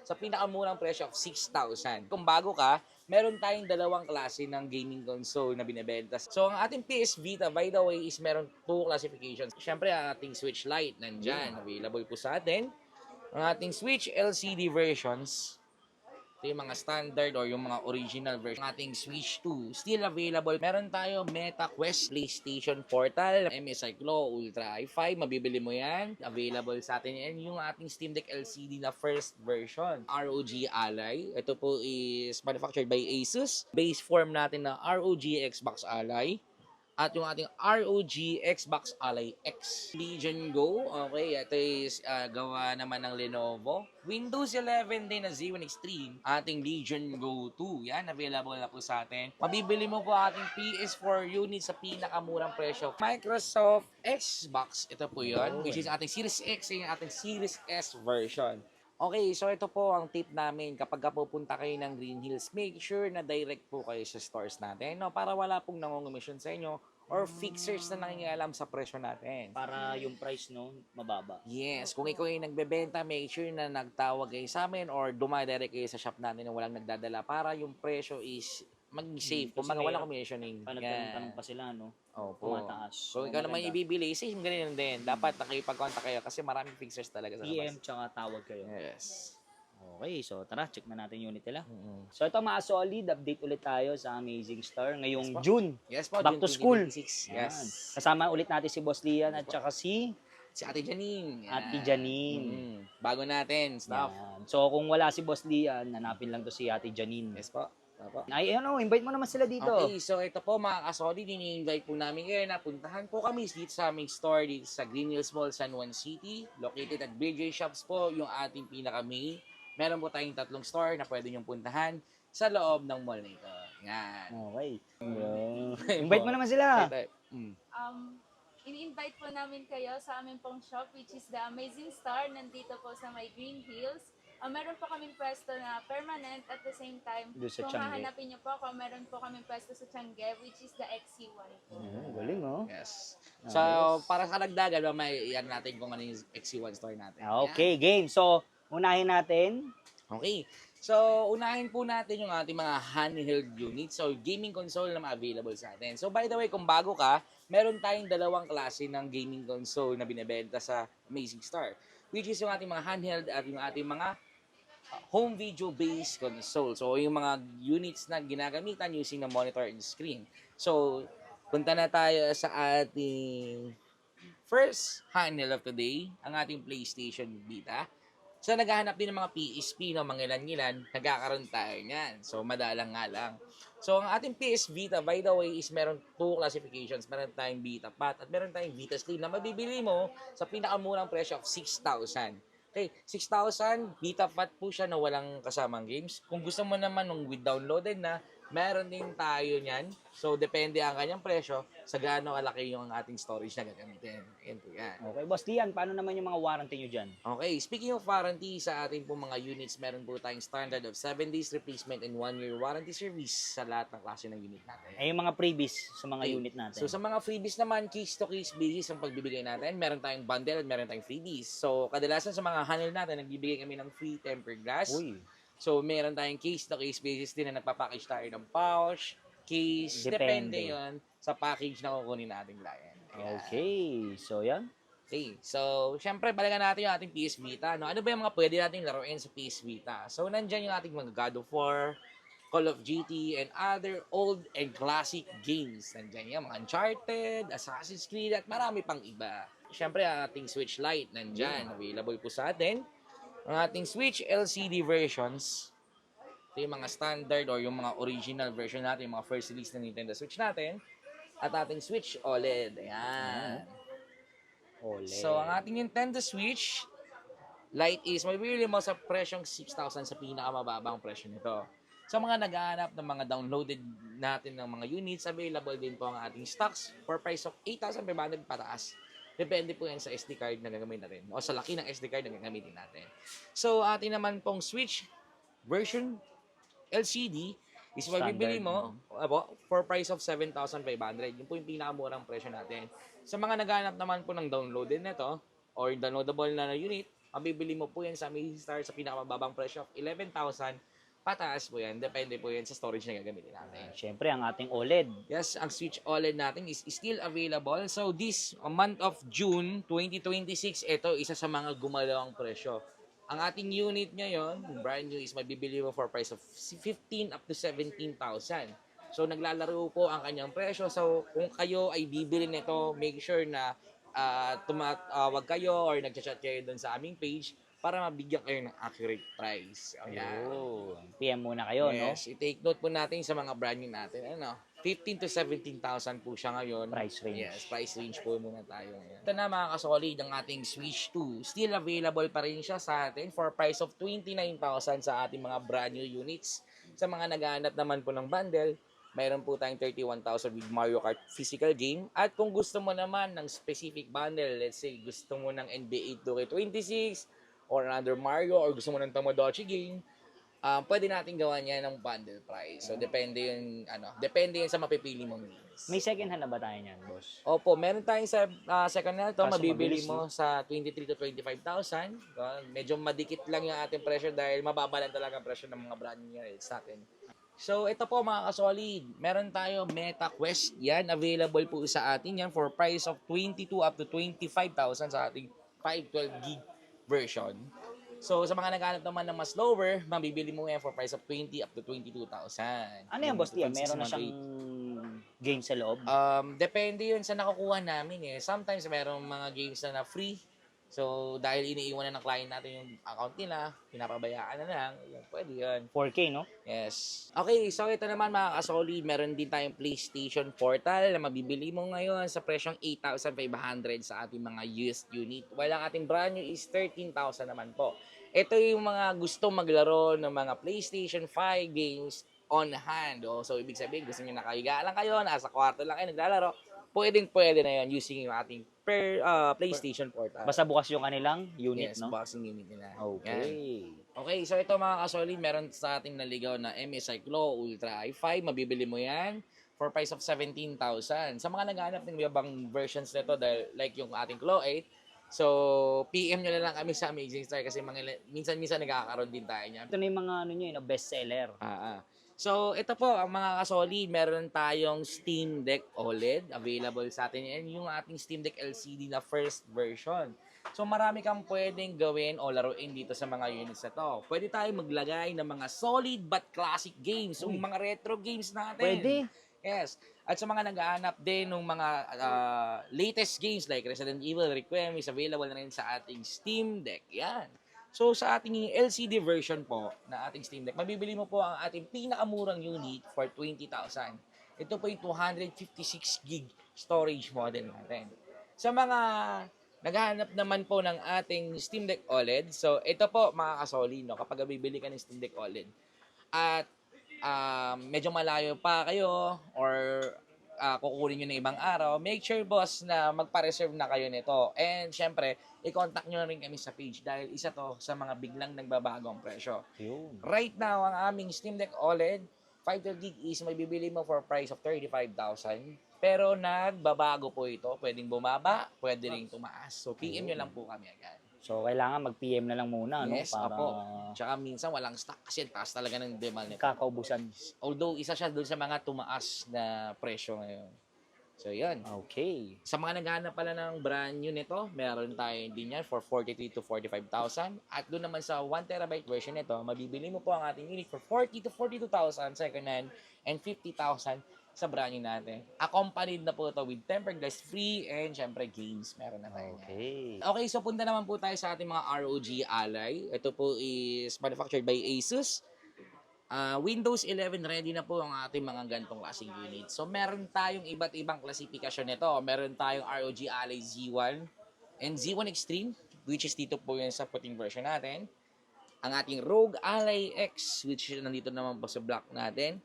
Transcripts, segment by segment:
sa pinakamurang presyo of 6,000. Kung bago ka, meron tayong dalawang klase ng gaming console na binebenta. So, ang ating PS Vita, by the way, is meron 2 classifications. Siyempre, ang ating Switch Lite nandyan. Available po sa atin. Ang ating Switch LCD versions, ito yung mga standard or yung mga original version. Ang ating Switch 2, still available. Meron tayo Meta Quest, PlayStation Portal, MSI Claw, Ultra i5. Mabibili mo yan. Available sa atin yan. Yung ating Steam Deck LCD na first version. ROG Ally. Ito po is manufactured by Asus. Base form natin na ROG Xbox Ally. At yung ating ROG Xbox Ally X. Legion Go, okay, ito is gawa naman ng Lenovo. Windows 11 din na Z1 Extreme. Ating Legion Go 2, yan, available na po sa atin. Mabibili mo po ating PS4 unit sa pinakamurang presyo. Microsoft Xbox, ito po yun, which is ating Series X and ating Series S version. Okay, so ito po ang tip namin. Kapag pupunta kayo ng Green Hills, make sure na direct po kayo sa stores natin, no? Para wala pong nangungumisyon sa inyo or fixers na nangingialam sa presyo natin. Para yung price, no, mababa. Yes, kung ikaw yung nagbebenta, make sure na nagtawag kayo sa amin or dumadirect kayo sa shop natin na walang nagdadala para yung presyo is mag-safe. Kung mga walang commissioning. Tanong pa sila, no? Opo. Tumataas. Kung ikaw naman ibibili, same ganyan din. Dapat nakipag-contact kayo kasi maraming fixers talaga sa PM labas. tsaka tawag kayo. Yes. Okay, so tara, check na natin yung unit nila. So ito mga solid, update ulit tayo sa Amazing Star ngayong June. Yes po, Back June to school. 2026. Yan. Yes. Kasama ulit natin si Boss Lian at saka si Si Ate Janine. Yan. Ate Janine. Bago natin, stuff. Yan. So kung wala si Boss Lian, hanapin lang to si Ate Janine. Yes po. Opo. Ay, ano, invite mo naman sila dito. Okay, so ito po mga kasolid, ini-invite po namin kayo na puntahan po kami dito sa aming store dito sa Green Hills Mall, San Juan City. Located at BJ Shops po, yung ating pinaka-main. Meron po tayong 3 store na pwede nyong puntahan sa loob ng mall na ito. Yan. Okay. Invite mo naman sila. Ini-invite po namin kayo sa aming pong shop which is the Amazing Star. Nandito po sa may Green Hills. Meron po kaming pwesto na permanent at the same time. Doon sa Kung Tiangge. hahanapin niyo po ako, meron po kaming pwesto sa Tiangge which is the XC1 po. Galing, oh. Yes. So, para sa dagdagan, may iyan natin kung ano yung XC1 store natin. Okay, game. So, unahin natin. Okay. So, unahin po natin yung ating mga handheld units. So, gaming console na available sa atin. So, by the way, kung bago ka, meron tayong dalawang klase ng gaming console na binebenta sa Amazing Star. Which is yung ating mga handheld at yung ating mga home video based console. So, yung mga units na ginagamitan using the monitor and screen. So, punta na tayo sa ating first handheld of today, ang ating PlayStation Vita. So, naghahanap din ng mga PSP, no, mga ilan-ilan, nagkakaroon tayo niyan. So, madalang nga lang. So, ang ating PS Vita, by the way, is meron 2 classifications. Meron tayong Vita Pat at meron tayong Vita Slim na mabibili mo sa pinakamurang presyo of 6,000. Okay, 6,000, Vita Fat po siya na walang kasamang games. Kung gusto mo naman nung with downloaded na, meron din tayo niyan. So, depende ang kanyang presyo sa gaano kalaki yung ating storage na gagamitin. Ayan po yan. Okay, Boss Lian, paano naman yung mga warranty nyo dyan? Okay, speaking of warranty, sa ating po mga units, meron po tayong standard of 7 days replacement and 1 year warranty service sa lahat ng klase ng unit natin. Ay, yung mga freebies sa mga Okay. unit natin. So, sa mga freebies naman, case-to-case basis ang pagbibigay natin. Meron tayong bundle at meron tayong freebies. So, kadalasan sa mga handle natin, nagbibigay kami ng free tempered glass. Uy, So, meron tayong case-to-case basis din na nagpapackage tayo ng pouch, case, depende yon sa package na kukunin nating client. Ayan. okay. So, yan. Okay, so, syempre, balikan natin yung ating PS Vita. No? Ano ba yung mga pwede nating laruin sa PS Vita? So, nandyan yung ating mga God of War, Call of Duty, and other old and classic games. Nandyan yung mga Uncharted, Assassin's Creed, at marami pang iba. Syempre, ang ating Switch Lite nandyan. Available po sa atin. Ang ating Switch LCD versions, ito yung mga standard or yung mga original version natin, yung mga first release ng Nintendo Switch natin. At ating Switch OLED. Ayan. OLED. So, ang ating Nintendo Switch Lite is mabibili mo sa presyong 6,000 sa pinakamababang presyo nito. Sa mga naghahanap ng mga downloaded natin ng mga units, available din po ang ating stocks for price of 8,500 pataas. Depende po yan sa SD card na gagamitin natin o sa laki ng SD card na gagamitin natin. So, ating naman pong Switch version LCD is mabibili mo for price of 7,500. Yun po yung pinakamurang presyo natin. Sa mga naghahanap naman po ng downloaded nito or downloadable na unit, Mabibili mo po yan sa Amazing Star sa pinakamababang presyo of 11,000. Pataas po yan. Depende po yan sa storage na gagamitin natin. Siyempre, ang ating OLED. Yes, ang Switch OLED natin is still available. So this month of June 2026, ito isa sa mga gumalawang presyo. Ang ating unit ngayon, brand new, is mabibili mo for price of 15 up to 17,000. So naglalaro po ang kanyang presyo. So kung kayo ay bibili nito, make sure na tumatawag kayo or nagchat-chat kayo dun sa aming page para mabigyan kayo ng accurate price. Ayan. Oh, PM muna kayo, no? Yes, i-take note po natin sa mga brand new natin. Ano, 15 to 17,000 po siya ngayon. Price range. Yes, price range po muna tayo ngayon. Ito na mga kasolid, ang ating Switch 2. Still available pa rin siya sa atin for price of 29,000 sa ating mga brand new units. Sa mga naghahanap naman po ng bundle, mayroon po tayong 31,000 with Mario Kart physical game. At kung gusto mo naman ng specific bundle, let's say gusto mo ng NBA 2K26, or another Mario, or gusto mo ng Tamagotchi game, pwede natin gawa niya ng bundle price. So, depende yun sa mapipili mong games. May second hand na ba tayo niyan, boss? Opo, meron tayong sa second hand to, Kaso mabibili mabilis, mo sa 23 to 25,000. Medyo madikit lang yung ating presyo dahil mababa lang talaga ang presyo ng mga brand new units natin. So, ito po mga kasolid, meron tayo Meta Quest. Yan, available po sa atin yan for price of 22 up to 25,000 sa ating 512 gig version. So, sa mga naghanap naman ng mas lower, mabibili mo yan for price of 20 up to 22,000. Ano yan, boss Tia? Meron na siyang game sa loob? Depende yun sa nakukuha namin eh. Sometimes merong mga games na free. So, dahil iniiwan na ng client natin yung account nila, pinapabayaan na lang, pwede yun. 4K, no? Yes. Okay, so ito naman mga kasolid, meron din tayong PlayStation Portal na mabibili mo ngayon sa presyong 8,500 sa ating mga used unit. While ang ating brand new is 13,000 naman po. Ito yung mga gusto maglaro ng mga PlayStation 5 games on hand. So, ibig sabihin, gusto nyo nakahiga lang kayo, nasa kwarto lang kayo naglalaro, pwede na yun using yung ating PlayStation Portal. Basta bukas yung kanilang unit, Yes, no? boxing unit nila. Okay. Yan. Okay, so ito mga kasolid, meron sa ating naligaw na MSI Claw Ultra i5. Mabibili mo yan for price of 17,000. Sa mga naghahanap ng ibang versions nito, dahil like yung ating Claw 8, so PM nyo na lang kami sa Amazing Star kasi minsan nagkakaroon din tayo niyan. Ito na yung mga best seller. So, ito po, ang mga kasolid, meron tayong Steam Deck OLED available sa atin. And yung ating Steam Deck LCD na first version. So, marami kang pwedeng gawin o laruin dito sa mga units na to. Pwede tayong maglagay ng mga solid but classic games. Yung mga retro games natin. Pwede. Yes. At sa mga nag-aanap din ng mga latest games like Resident Evil Requiem is available na rin sa ating Steam Deck. Yan. So, sa ating LCD version po na ating Steam Deck, mabibili mo po ang ating pinakamurang unit for 20,000. Ito po yung 256 gig storage model natin. Sa mga naghahanap naman po ng ating Steam Deck OLED, so ito po mga kasolid, no, kapag bibili ka ng Steam Deck OLED at medyo malayo pa kayo or kukunin nyo ng ibang araw, make sure boss na magpa-reserve na kayo nito. And syempre, i-contact nyo na rin kami sa page dahil isa to sa mga biglang nagbabago ang presyo. Yun. Right now, ang aming Steam Deck OLED 512 gig is may bibili mo for price of 35,000. Pero nagbabago po ito. Pwedeng bumaba, pwede rin tumaas. So, PM nyo lang po kami agad. So, kailangan mag-PM na lang muna, Yes, no? Para apo. Tsaka minsan walang stock kasi taas talaga ng demand nito. kakaubusan. Although, isa siya doon sa mga tumaas na presyo ngayon. So, yan. Okay. Sa mga naghahanap pala ng brand new nito, meron tayo din yan for 43 to 45,000. At doon naman sa 1TB version nito, mabibili mo po ang ating unit for 40 to 42,000 second hand and 50,000 sa brand new natin. Accompanied na po ito with tempered glass free and syempre games. Meron na tayo. Okay. Okay, so punta naman po tayo sa ating mga ROG Ally. Ito po is manufactured by Asus. Windows 11 ready na po ang ating mga gantong klaseng unit. So, meron tayong iba't ibang klasifikasyon nito. Meron tayong ROG Ally Z1 and Z1 Extreme, which is dito po yun sa puting version natin. Ang ating ROG Ally X, which nandito naman po sa block natin.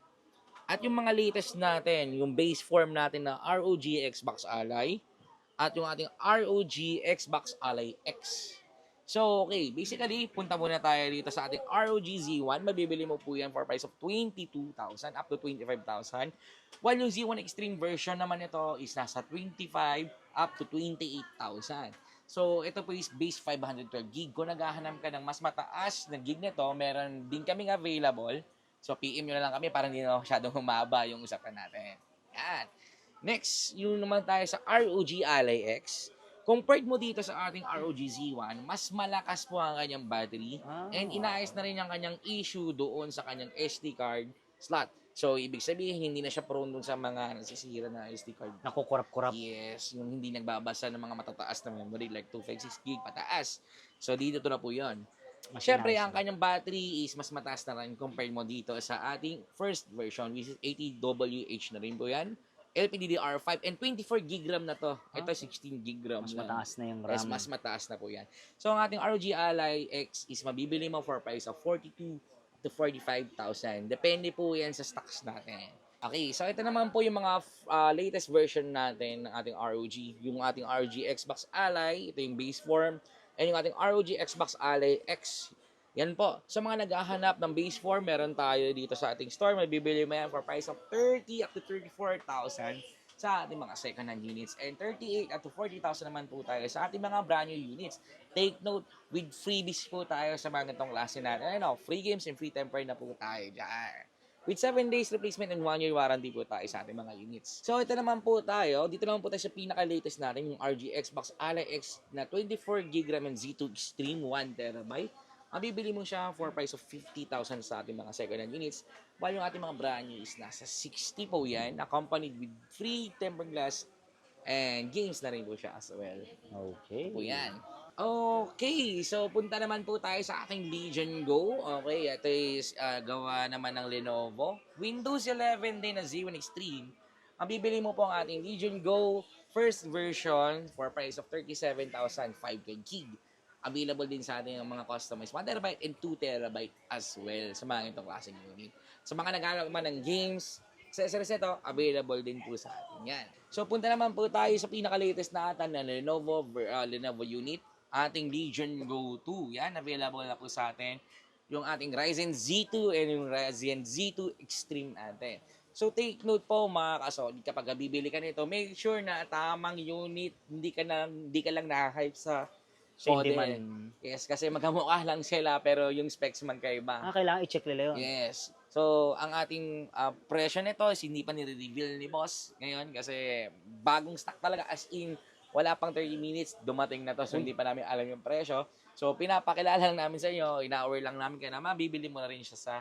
At yung mga latest natin, yung base form natin na ROG Xbox Ally at yung ating ROG Xbox Ally X. So, okay, basically, punta muna tayo dito sa ating ROG Z1. Mabibili mo po yan for price of 22,000 up to 25,000. While yung Z1 Extreme version naman ito is nasa 25 up to 28,000. So, ito po is base 512 gig. Kung naghahanap ka ng mas mataas na gig nito, meron din kaming available. So, PM nyo na lang kami para hindi na masyadong humaba yung usapan natin. Yan. Next, yun naman tayo sa ROG Ally X. Compared mo dito sa ating ROG Z1, mas malakas po ang kanyang battery and inaayos na rin ang kanyang issue doon sa kanyang SD card slot. So, ibig sabihin, hindi na siya prone dun sa mga nasisira na SD card. Nakukurap-kurap. Yes, yung hindi nagbabasa ng mga matataas na memory like 256 gig pataas. So, dito na po yun. Siyempre, ang kanyang battery is mas mataas na rin compared mo dito sa ating first version, which is 80WH na rin po yan. LPDDR5 and 24 gig RAM na to. Ito 16 gig RAM Mas lang. mataas na yung RAM. Yes, mas mataas na po yan. So, ang ating ROG Ally X is mabibili mo for price of 42 to 45,000. Depende po yan sa stocks natin. Okay, so ito naman po yung mga latest version natin ng ating ROG. Yung ating ROG Xbox Ally, ito yung base form. And yung ating ROG Xbox Ally X. Yan po. Sa mga naghahanap ng base form, meron tayo dito sa ating store. Mabibili mo yan for price of 30 up to 34,000 sa ating mga second-hand units. And 38 up to 40,000 naman po tayo sa ating mga brand new units. Take note, with freebies po tayo sa mga itong klase natin. Ano, free games and free temper na po tayo dyan. With 7 days replacement and 1 year warranty po tayo sa ating mga units. So, ito naman po tayo. Dito naman po tayo sa pinaka-latest natin, yung RG Xbox Ally X na 24GB RAM and Z2 Extreme 1TB. Mabibili mo siya for price of 50,000 sa ating mga second-hand units. While yung ating mga brand new is nasa 60 po yan, accompanied with free tempered glass and games na rin po siya as well. Okay. Po yan. Okay, so punta naman po tayo sa ating Legion Go. Okay, ito is gawa naman ng Lenovo. Windows 11 din na Z1 Extreme. Mabibili mo po ang ating Legion Go first version for price of 37,500 gig. Available din sa ating mga customized 1TB and 2TB as well sa mga itong klaseng unit. Sa mga naghahanap man ng games, accessories ito, available din po sa atin yan. So punta naman po tayo sa pinaka-latest na atan na Lenovo unit, ating Legion Go 2. Yan, available na po sa atin yung ating Ryzen Z2 and yung Ryzen Z2 Extreme natin. So take note po mga kasolid, kapag bibili ka nito, make sure na tamang unit, hindi ka lang na-hype sa Hindi model. man. Yes, kasi magkamukha lang sila pero yung specs man kaiba. Kailangan i-check nila yun. Yes. So, ang ating presyo nito is hindi pa nire-reveal ni boss ngayon kasi bagong stock talaga, as in wala pang 30 minutes dumating na to, so hindi pa namin alam yung presyo. So, pinapakilala lang namin sa inyo, ina-aware lang namin kayo na mabibili mo na rin siya sa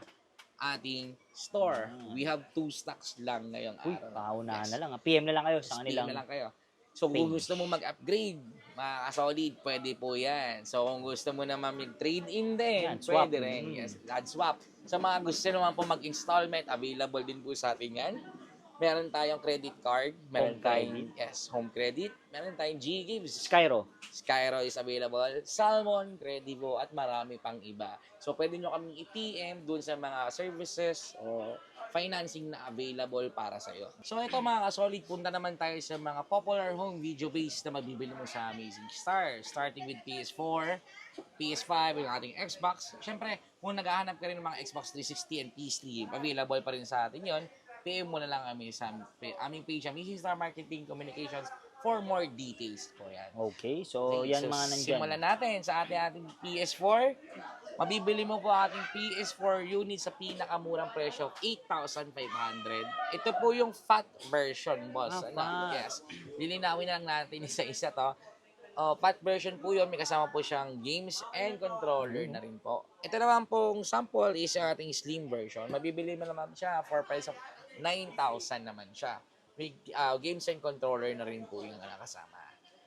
ating store. We have 2 stocks lang ngayong Uy, araw. paunahan na lang. PM na lang kayo sa PM kanilang na lang kayo. So, kung page. gusto mo mag-upgrade, mga solid, pwede po yan. So, kung gusto mo naman mag-trade-in din, Yan, swap. pwede rin. Yes, add swap. Sa mga gusto naman po mag-installment, available din po sa atin yan. Meron tayong credit card. Meron Home tayong, yes, home credit. Meron tayong G-Gives. Skyro. Skyro is available. Salmon, Credivo, at marami pang iba. So, pwede nyo kaming i-PM dun sa mga services o financing na available para sa iyo. So ito mga kasolid, punta naman tayo sa mga popular home video base na mabibili mo sa Amazing Star. Starting with PS4, PS5, yung ating Xbox. Siyempre, kung naghahanap ka rin ng mga Xbox 360 and PS3, available pa rin sa atin yon. PM mo na lang kami sa aming page, Amazing Star Marketing Communications, for more details po yan. Okay, so yan mga nandyan. Simulan natin sa ating PS4. Mabibili mo po ating PS4 unit sa pinakamurang presyo, 8,500. Ito po yung fat version, boss. Fat. Yes. Lilinawin na lang natin isa-isa to. Fat version po yun. May kasama po siyang games and controller na rin po. Ito naman pong sample is yung ating slim version. Mabibili mo naman siya for price of 9,000 naman siya. May games and controller na rin po yung nakasama.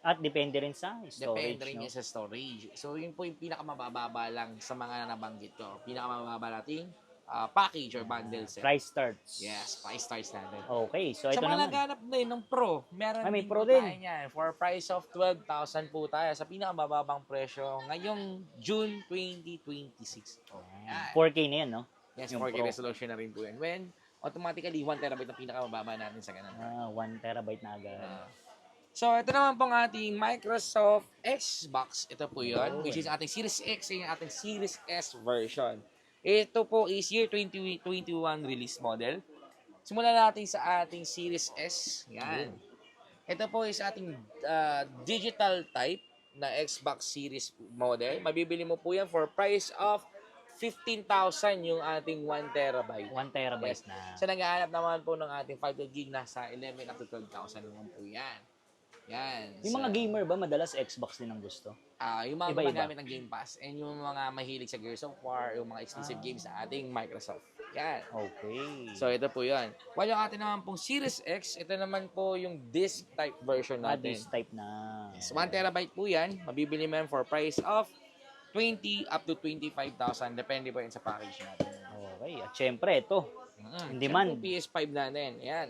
At depende rin sa storage. Depende rin no? yan sa storage. So, yun po yung pinakamababa lang sa mga nabanggit ko. Pinakamababa nating package or bundle set. Price starts. Yes, price starts natin. Okay, so Sa ito mga naman. naghanap din ng Pro, meron May din Pro po din. tayo yan. For price of 12,000 po tayo sa pinakamababang presyo ngayong June 2026. Oh, yan. 4K na yan, no? Yes, yung 4K Pro. resolution na rin po yan. When automatically 1TB ang pinakamababa natin sa ganun. 1 terabyte na agad. So, ito naman pong ating Microsoft Xbox. Ito po yun, which is ating Series X and ating Series S version. Ito po is year 2021 release model. Simulan natin sa ating Series S. Yan. Ito po is ating digital type. na Xbox Series model. Mabibili mo po yan for price of 15,000 yung ating 1 terabyte. 1 terabyte Yes. na. Sa nag-aanap naman po ng ating 512 gig, nasa 11 up to 12,000 naman po yan. Yan. Yung mga gamer ba, madalas Xbox din ang gusto? Yung mga Iba-iba. gumagamit ng Game Pass and yung mga mahilig sa Gears of War, yung mga exclusive games sa ating Microsoft. Yan. Okay. So, ito po yan. While yung atin naman pong Series X, ito naman po yung disc type version natin. This type na. Yes, 1 terabyte po yan. Mabibili mo yan for price of 20 up to 25,000. Depende po yan sa package natin. Okay. At syempre, ito. In demand. Siyempre, PS5 natin. Yan.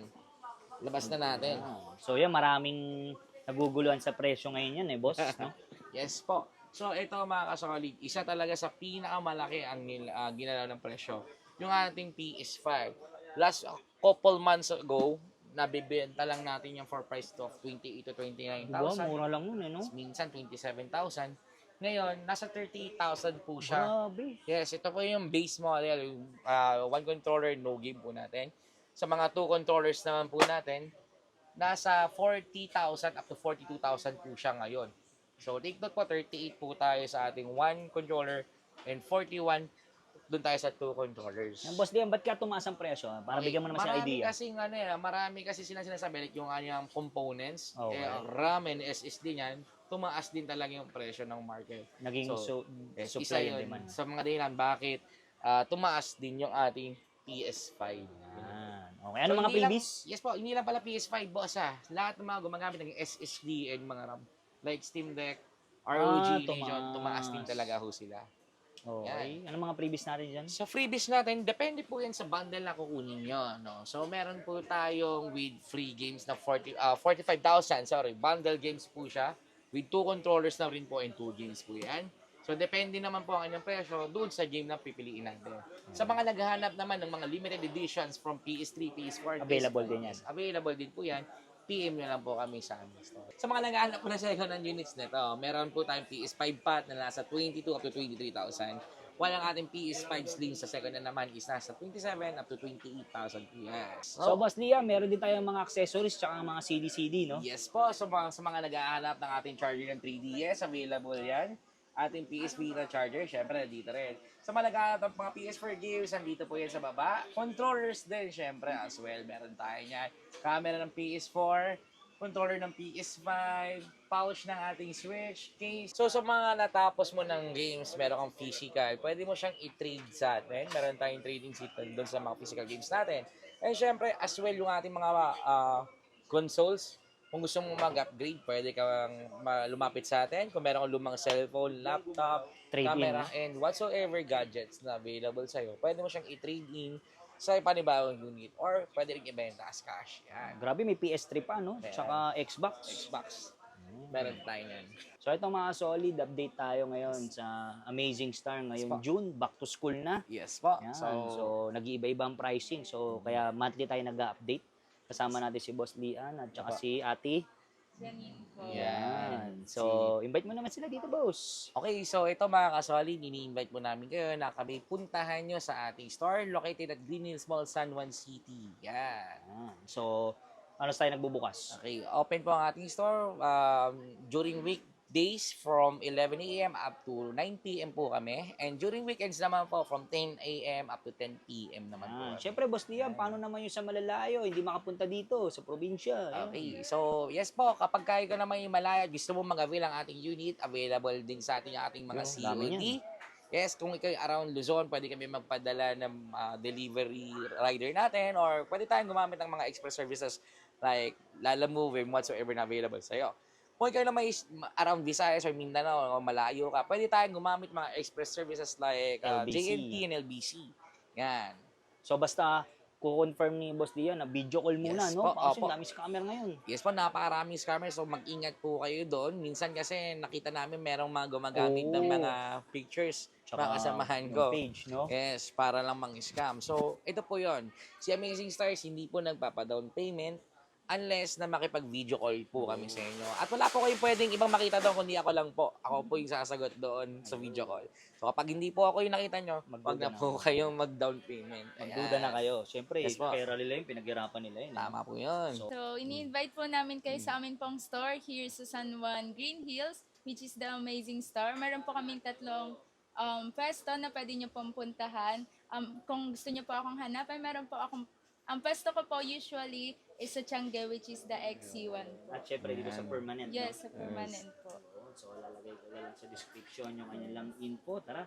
Labas na natin. So yan, maraming naguguluhan sa presyo ngayon yan boss. No? Yes po. So, ito mga kasolid, isa talaga sa pinakamalaki ang ginalaw ng presyo. Yung ating PS5. Last couple months ago, nabibenta lang natin yung for price of 28 to 29,000. Diba? Mura lang yun no? Minsan 27,000. Ngayon, nasa 38,000 po siya. Grabe. Yes, ito po yung base model. Yung, one controller, no game po natin. Sa mga 2 controllers naman po natin, nasa 40,000 up to 42,000 po siya ngayon. So, take note po, 38 po tayo sa ating 1 controller and 41 doon tayo sa 2 controllers. Yan, boss Liam, ba't kaya tumaas ang presyo? Para bigyan mo naman siya idea. Marami kasi sinasabi, like yung yung components, Okay. RAM and SSD niyan, tumaas din talaga yung presyo ng market. Naging Yes, isa supply and yun demand. sa mga dahilan bakit tumaas din yung ating PS5. Yan. Okay, ano mga hindi lang- previous? Yes po, hindi lang pala PS5, boss Lahat ng mga gumagamit ng SSD and mga RAM, like Steam Deck, ROG, Legion, tumaas din talaga ho sila. Okay. Ano mga previous natin dyan? Sa freebies natin, depende po yan sa bundle na kukunin nyo. No? So, meron po tayong with free games na 45,000, bundle games po siya. With 2 controllers na rin po and 2 games po yan. So, depende naman po ang inyong presyo doon sa game na pipiliin natin. Sa mga naghahanap naman ng mga limited editions from PS3, PS4, Available PS5, din yan. Available din po yan. PM nyo lang po kami sa aming store. Sa mga naghahanap po na second hand units nito, meron po tayong PS5 pat na nasa 22 up to 23,000. While ang ating PS5 Slim sa second hand naman is nasa 27 up to 28,000 PS. So, boss Liam, meron din tayong mga accessories tsaka mga CD-CD, no? Yes po, sa mga naghahanap ng ating charger ng 3DS, available yan. Ating PS Vita charger, syempre dito rin. Sa mga naghahanap ng mga PS4 games, nandito po yan sa baba. Controllers din, syempre as well. Meron tayo niyan. Camera ng PS4, controller ng PS5, pouch ng ating Switch, case. So sa mga natapos mo ng games, meron kang physical, pwede mo siyang i-trade sa atin. Meron tayong trading seat doon sa mga physical games natin. And syempre, as well yung ating mga consoles, kung gusto mong mag-upgrade, pwede kang lumapit sa atin. Kung meron kang lumang cellphone, laptop, Trade-in, camera, no? and whatsoever gadgets na available sa'yo, pwede mo siyang i-trade in sa panibagong unit or pwede rin ibenta as cash. Yan. Grabe, may PS3 pa, no? Meron. Tsaka Xbox. Xbox. Meron tayo yan. So, ito mga solid, update tayo ngayon sa Amazing Star ngayong June. Back to school na. Yes po. Yan. So, So, nag-iiba-iba ang pricing. So, kaya monthly tayo nag-update. Kasama natin si Boss Lian at saka si Ate. Janine po. Yan. So, invite mo naman sila dito, boss. okay, so ito mga kasolid, ini-invite mo namin kayo na kami puntahan nyo sa ating store located at Green Hills Mall, San Juan City. Yan. Yan. So, ano tayo nagbubukas? Okay, open po ang ating store during weekdays from 11 a.m. up to 9 p.m. po kami. And during weekends naman po from 10 a.m. up to 10 p.m. naman po. Yan. Siyempre, Boss Lian, paano naman yung sa malalayo? Hindi makapunta dito sa probinsya. Yan. Okay, so yes po, kapag kaya ka naman yung malaya, gusto mo mag-avail ang ating unit, available din sa ating mga Yung dami COD. niyan. Yes, kung ikaw around Luzon, pwede kami magpadala ng delivery rider natin or pwede tayong gumamit ng mga express services like Lala Move and whatsoever na available sa'yo. Kung ikaw naman is around Visayas or Mindanao o malayo ka, pwede tayong gumamit mga express services like LBC. JNT and LBC. Yan. So, basta kukonfirm ni Boss Lian na video call muna, Yes no? po, Kasi opo. dami scammer ngayon. Yes po, napakaraming scammer. So, mag-ingat po kayo doon. Minsan kasi nakita namin merong mga gumagamit ng Oo. mga pictures, mga kasamahan yung ko. page, no? Yes, para lang mang-scam. So, ito po yon. Si Amazing Stars hindi po nagpapa-down payment unless na makipag-video call po kami sa inyo. At wala po kayong pwedeng ibang makita doon kundi ako lang po. Ako po yung sasagot doon sa video call. So, kapag hindi po ako yung nakita nyo, wag Magduda na na po kayong mag-down payment. Magduda na kayo. Siyempre, Yes po. pera nila yun, pinaghirapan nila yun. Tama po yun. So, ini-invite po namin kayo sa amin pong store here sa San Juan, Green Hills. which is the Amazing Store. Meron po kaming tatlong pwesto na pwede nyo pong puntahan. Kung gusto nyo po akong hanapin, meron po akong ang pwesto ko po usually is sa Tiangge, which is the XC1 po. At syempre dito sa permanent, Yes, no? sa permanent po. So lalagay ko na lang sa description yung kanilang info. Tara,